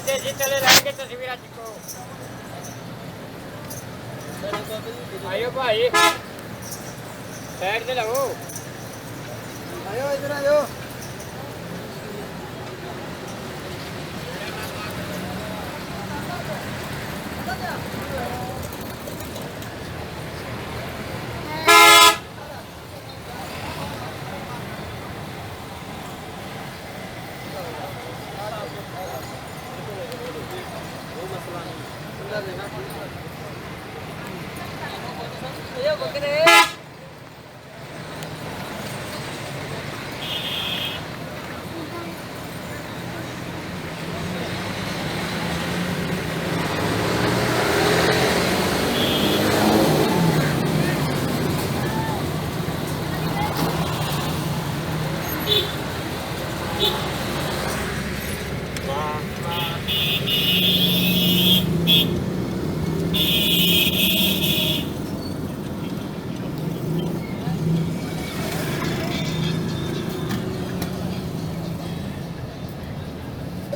देसी चले रहेंगे तस्वीर को आयो भाई साइड से लगो आयो इधर आयो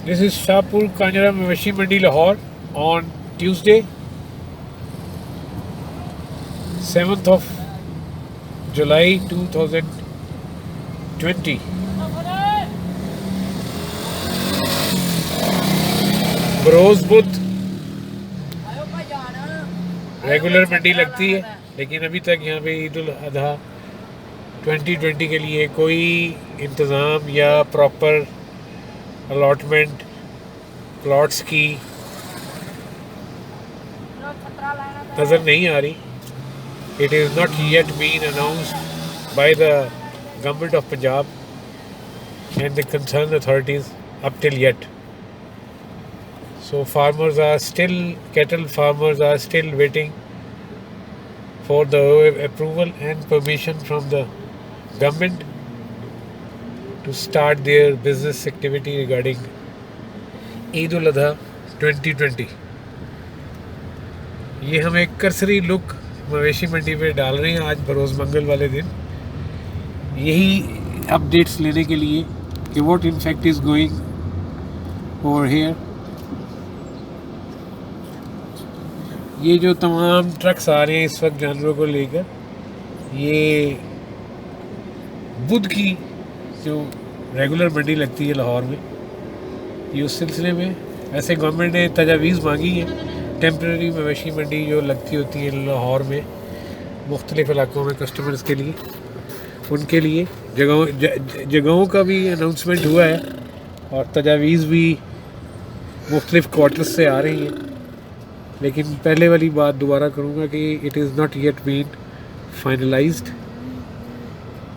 This is Shahpur Kanjra Mawashi Mandi Lahore on Tuesday, 7th of July 2020. बरोज़ बुध रेगुलर मंडी लगती है, लेकिन अभी तक यहाँ पे ईद उल अधा 2020 के लिए कोई इंतज़ाम या प्रॉपर अलॉटमेंट प्लॉट्स की नज़र नहीं आ रही. It is not yet been announced by the government of Punjab and the concerned authorities up till yet. So cattle farmers are still waiting for the approval and permission from the government to start their business activity regarding Eid ul Adha 2020. ये हम एक cursory look मवेशी मंडी पे डाल रहे हैं आज बरोज़ मंगल वाले दिन, यही अपडेट्स लेने के लिए कि what in fact is going over here. ये जो तमाम ट्रक्स आ रहे हैं इस वक्त जानवरों को लेकर, ये बुध की जो रेगुलर मंडी लगती है लाहौर में, ये उस सिलसिले में ऐसे गवर्नमेंट ने तजावीज़ मांगी है टेम्प्रेरी मवेशी मंडी जो लगती होती है लाहौर में मुख्तलिफ़ इलाक़ों में कस्टमर्स के लिए, उनके लिए जगहों का भी अनाउंसमेंट हुआ है और तजावीज़ भी मुख्तलिफ़ क्वार्टर्स से आ रही हैं. लेकिन पहले वाली बात दोबारा करूँगा कि it is not yet been finalised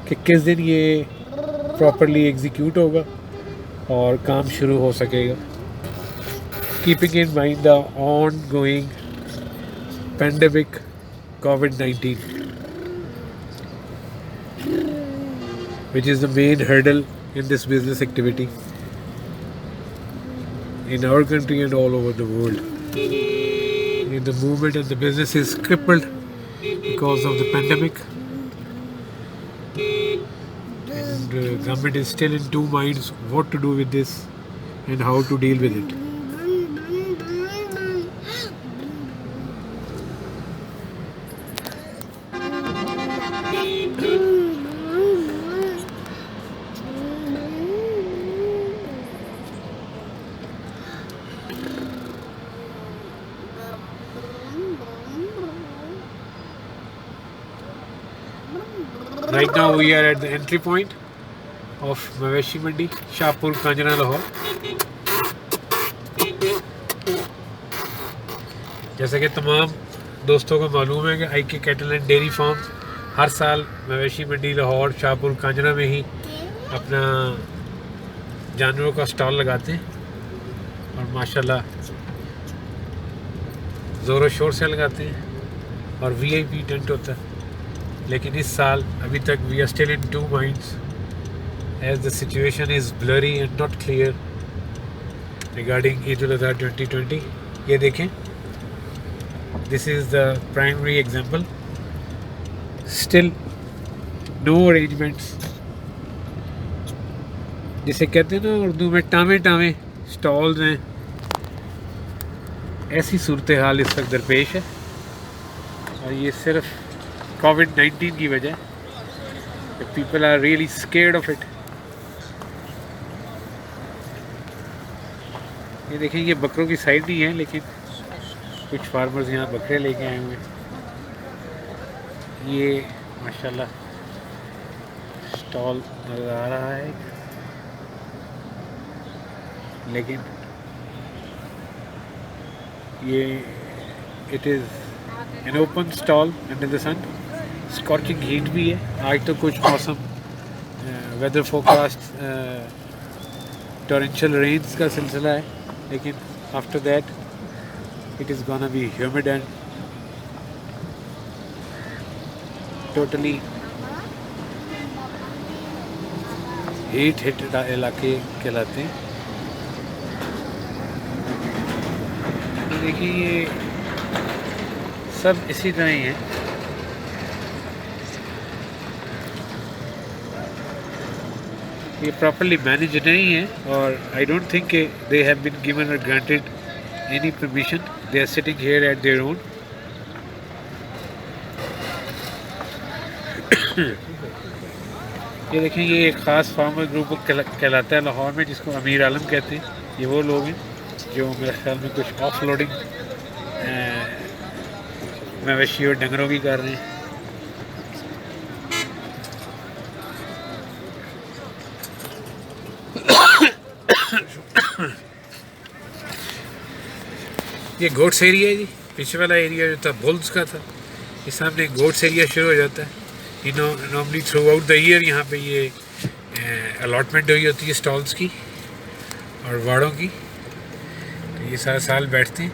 कि किस दिन ये प्रॉपरली एग्जीक्यूट होगा और काम शुरू हो सकेगा. Keeping in mind the on going pandemic COVID-19 which is the main hurdle in this business activity in our country and all over the world. The movement and the business is crippled because of the pandemic, and government is still in two minds what to do with this and how to deal with it. Right now we are at the entry point of Mawashi Mandi, Shahpur Kanjra Lahore. जैसे कि तमाम दोस्तों को मालूम है कि IK cattle and dairy farm हर साल मवेशी मंडी लाहौर शाहपुर कांजरा में ही अपना जानवरों का स्टॉल लगाते हैं और माशाल्लाह ज़ोरों शोर से लगाते हैं और VIP टेंट होता है. लेकिन इस साल अभी तक we are still in two minds as the situation is blurry and not clear regarding Eid ul Azha 2020. ये देखें, this is the primary example. Still no arrangements, जिसे कहते हैं ना उर्दू में टामे टामे स्टॉल्स हैं ऐसी सूरत हाल इस वक्त दरपेश है और ये सिर्फ कोविड-19 की वजह है। People are really scared of it. ये देखें, ये बकरों की साइड नहीं है, लेकिन कुछ फार्मर्स यहाँ बकरे लेके आए हुए हैं। ये माशाल्लाह स्टॉल नज़र आ रहा है, लेकिन ये it is an open stall under the sun. Scorching heat भी है। आज तो कुछ मौसम वेदर फोरकास्ट टॉरेंशियल रेन्स का सिलसिला है, लेकिन after that it is gonna be humid and totally heat hit इलाके कहलाते हैं। तो देखिए, ये सब इसी तरह ही है। ये प्रॉपर्ली मैनेज नहीं है और I don't think they have been given और granted any permission. They are sitting here at their own. ये देखें, ये एक ख़ास फार्मर ग्रुप कहलाता है लाहौर में, जिसको अमीर आलम कहते हैं। ये वो लोग हैं जो मेरे ख्याल में कुछ ऑफ लोडिंग मवेशी और डंगरों की कर रहे हैं। ये गोट्स एरिया है जी। पीछे वाला एरिया जो था बुल्स का था, ये सामने गोट्स एरिया शुरू हो जाता है। ये normally through out the year यहाँ पे ये अलॉटमेंट हुई होती है स्टॉल्स की और वाड़ों की। तो ये सारा साल बैठते हैं,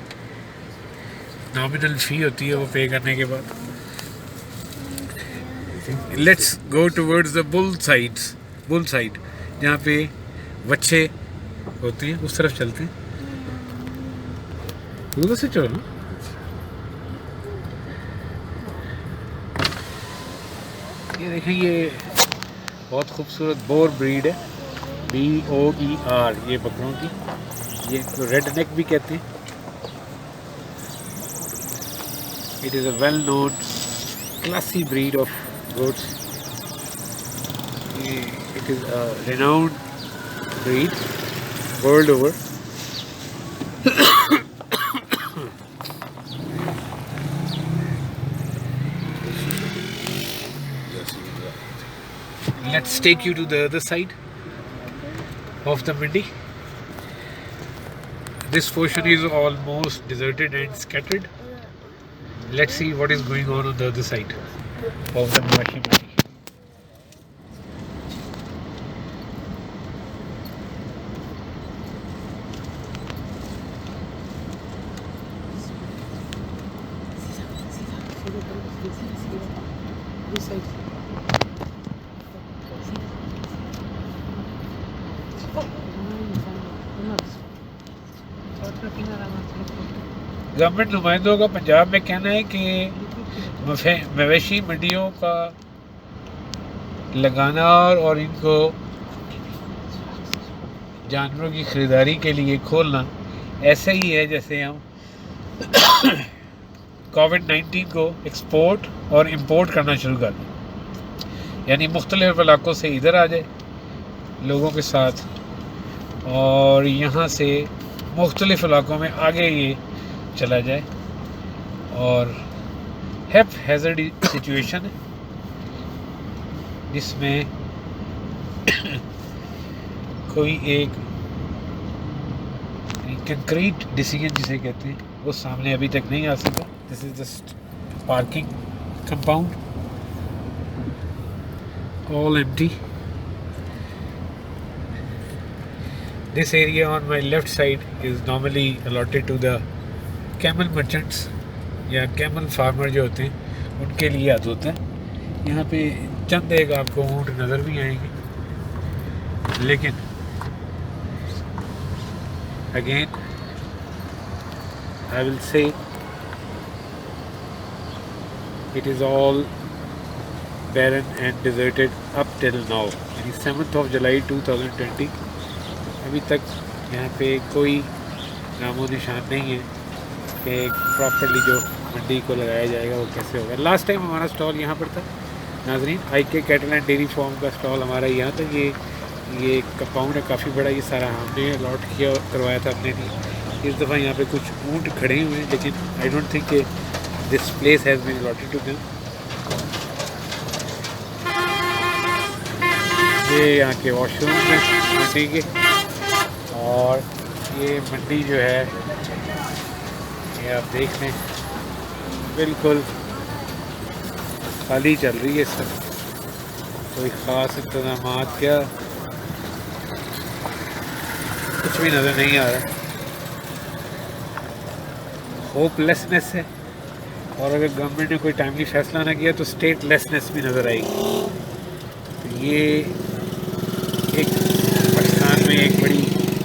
नॉमिनल फ़ी होती है वो पे करने के बाद। Let's go towards the bull side जहाँ पे बच्चे होते हैं, उस तरफ चलते हैं। उधर से चलो ना। ये देखें, ये बहुत खूबसूरत बोर ब्रीड है, BOER, ये बकरों की। ये इनको रेड नेक भी कहते हैं। It is a well known classy breed of goats. It is a renowned breed world over. Let's take you to the other side of the Mandi. This portion is almost deserted and scattered. Let's see what is going on the other side of the Mawashi Mandi. This side. Government नुमाइंदों का पंजाब में कहना है कि मवेशी मंडियों का लगाना और इनको जानवरों की ख़रीदारी के लिए खोलना ऐसे ही है जैसे हम कोविड-19 को एक्सपोर्ट और इंपोर्ट करना शुरू कर दें। यानी मुख्तलिफ इलाकों से इधर आ जाए लोगों के साथ और यहाँ से मुख्तलिफ इलाकों में आगे ये चला जाए। और हैज़र्ड सिचुएशन है जिसमें कोई एक कंक्रीट डिसीजन जिसे कहते हैं वो सामने अभी तक नहीं आ सका। This is just parking compound, all empty. This area on my left side is normally allotted to the camel merchants या camel farmer जो होते हैं उनके लिए याद होता है। यहाँ पे चंद एक आपको ऊँट नज़र भी आएंगे, लेकिन again I will say it is all barren and deserted up till now, यानी 7th of July 2020 अभी तक यहाँ पे कोई नामो निशान नहीं है कि प्रॉपरली जो मंडी को लगाया जाएगा वो कैसे होगा। लास्ट टाइम हमारा स्टॉल यहाँ पर था Nazreen, IK cattle and dairy farm का स्टॉल हमारा यहाँ था। ये कंपाउंड है काफ़ी बड़ा, ये सारा हमने अलॉट किया करवाया था अपने लिए। इस दफ़ा यहाँ पे कुछ ऊँट खड़े हुए हैं, लेकिन आई डोंट थिंक कि this place has been allotted to them. ये यहाँ के वॉशरूम हैं मंडी के, और ये मंडी जो है ये आप देख लें बिल्कुल खाली चल रही है इस वक्त, कोई ख़ास इंतजाम क्या कुछ भी नज़र नहीं आ रहा। होपलेसनेस है, और अगर गवर्नमेंट ने कोई टाइमली फैसला ना किया तो स्टेटलेसनेस भी नज़र आएगी। तो ये एक पाकिस्तान में एक बड़ी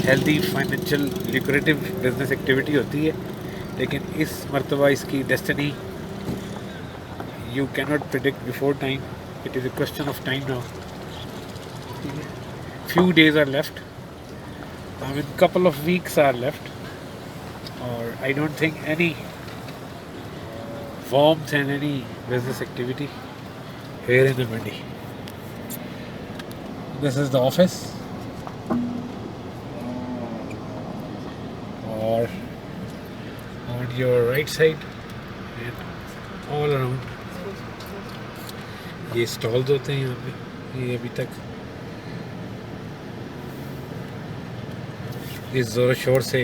हेल्दी फाइनेंशियल लिक्रेटिव बिजनेस एक्टिविटी होती है, लेकिन इस मरतबा इसकी destiny you cannot predict before time. It is a question of time now. Few days are left. I mean, couple of weeks are left, or I don't think any warmth and any business activity here in the Mandi. This is the office, or on your right side and all around ये stalls होते हैं यहाँ पे। ये अभी तक इस ज़ोर शोर से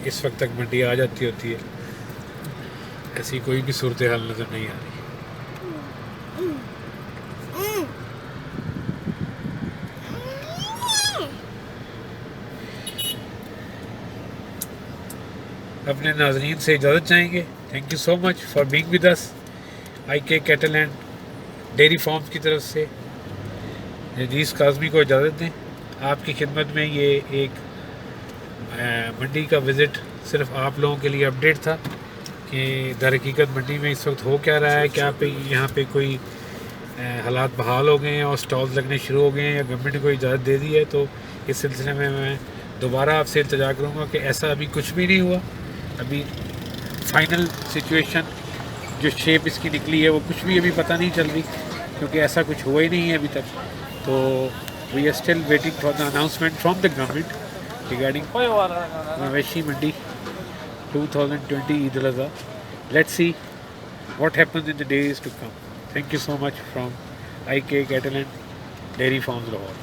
इस वक्त तक मंडी आ जाती होती है, ऐसी कोई भी सूरत हाल नज़र नहीं आ रही। अपने नाज़रीन से इजाज़त चाहेंगे। Thank you so much for being with us. IK cattle and dairy farms की तरफ से अजीज़ काज़मी को इजाज़त दें। आपकी खिदमत में ये एक मंडी का विज़िट सिर्फ आप लोगों के लिए अपडेट था कि दर हकीकत मंडी में इस वक्त हो क्या रहा है, क्या पे यहाँ पे कोई हालात बहाल हो गए हैं और स्टॉल्स लगने शुरू हो गए हैं, या गवर्नमेंट ने कोई इजाज़त दे दी है। तो इस सिलसिले में मैं दोबारा आपसे इल्तिजा करूँगा कि ऐसा अभी कुछ भी नहीं हुआ। अभी फाइनल सिचुएशन जो शेप इसकी निकली है वो कुछ भी अभी पता नहीं चल रही, क्योंकि ऐसा कुछ हुआ ही नहीं है अभी तक। तो we are still waiting for the announcement from the government regarding mawashi mandi 2020 Eid ul Azha. Let's see what happens in the days to come. Thank you so much from IK cattle and dairy farms Lahore.